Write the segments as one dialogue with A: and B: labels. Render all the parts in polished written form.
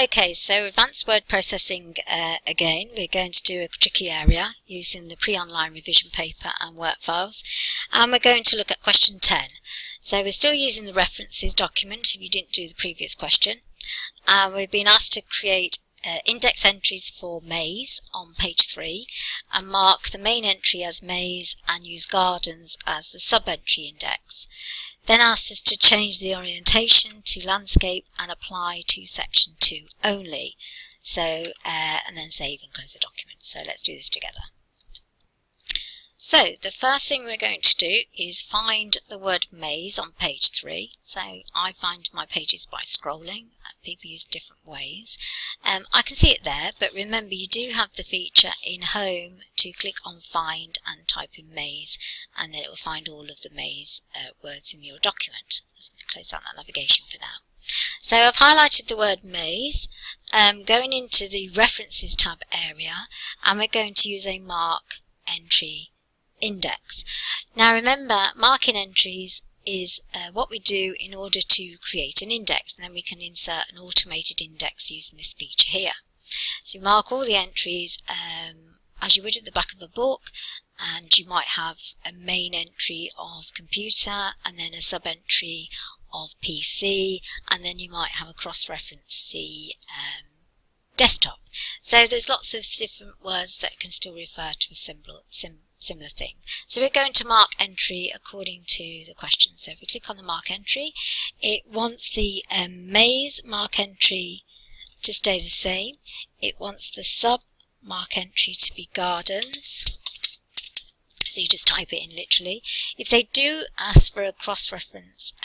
A: Okay, so advanced word processing again. We're going to do a tricky area using the pre-online revision paper and work files, and we're going to look at question 10. So we're still using the references document if you didn't do the previous question, and we've been asked to create index entries for maize on page 3 and mark the main entry as maize and use gardens as the sub-entry index. Then asks us to change the orientation to landscape and apply to section 2 only. So, and then save and close the document. So let's do this together. So the first thing we're going to do is find the word maize on page 3. So I find my pages by scrolling. People use different ways. I can see it there, but remember you do have the feature in Home to click on Find and type in maize, and then it will find all of the maize words in your document. I'm just going to close down that navigation for now. So I've highlighted the word maize, going into the References tab area, and we're going to use a mark entry index. Now remember, marking entries is what we do in order to create an index, and then we can insert an automated index using this feature here. So you mark all the entries as you would at the back of a book, and you might have a main entry of computer and then a sub-entry of PC, and then you might have a cross-reference C desktop. So there's lots of different words that can still refer to a similar thing. So we're going to mark entry according to the question. So if we click on the mark entry, it wants the maize mark entry to stay the same. It wants the sub mark entry to be gardens. So you just type it in literally. If they do ask for a cross-reference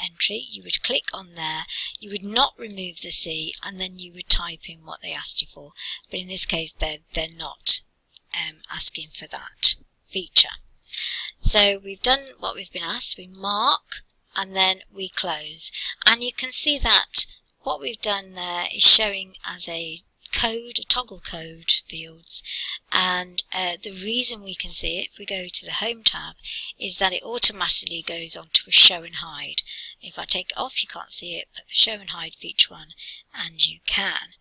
A: entry, you would click on there, you would not remove the C, and then you would type in what they asked you for. But in this case, they're not asking for that feature. So we've done what we've been asked. We mark and then we close. And you can see that what we've done there is showing as a code, a toggle code fields, and the reason we can see it, if we go to the Home tab, is that it automatically goes on to a show and hide. If I take it off, you can't see it, but the show and hide feature on, and you can.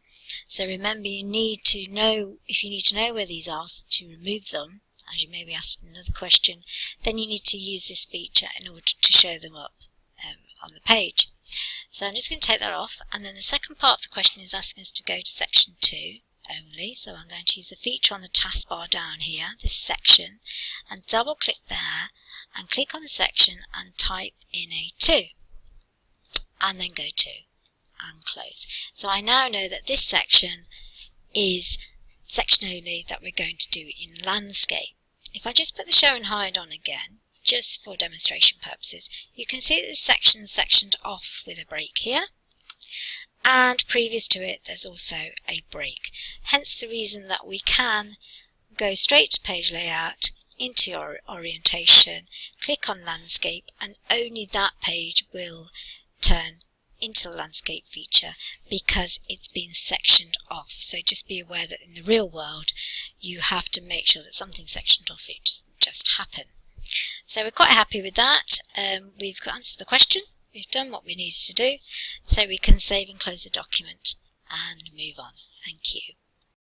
A: So remember, you need to know, if you need to know where these are to remove them, as you may be asked another question, then you need to use this feature in order to show them up on the page. So I'm just going to take that off, and then the second part of the question is asking us to go to section 2 only. So I'm going to use the feature on the taskbar down here, this section, and double click there and click on the section and type in a 2 and then go to and close. So I now know that this section is section only that we're going to do in landscape. If I just put the show and hide on again, just for demonstration purposes, you can see this section sectioned off with a break here, and previous to it there's also a break. Hence the reason that we can go straight to page layout, into your orientation, click on landscape, and only that page will turn into the landscape feature because it's been sectioned off. So just be aware that in the real world you have to make sure that something's sectioned off. It doesn't just happen. So we're quite happy with that. We've answered the question, we've done what we needed to do, so we can save and close the document and move on. Thank you.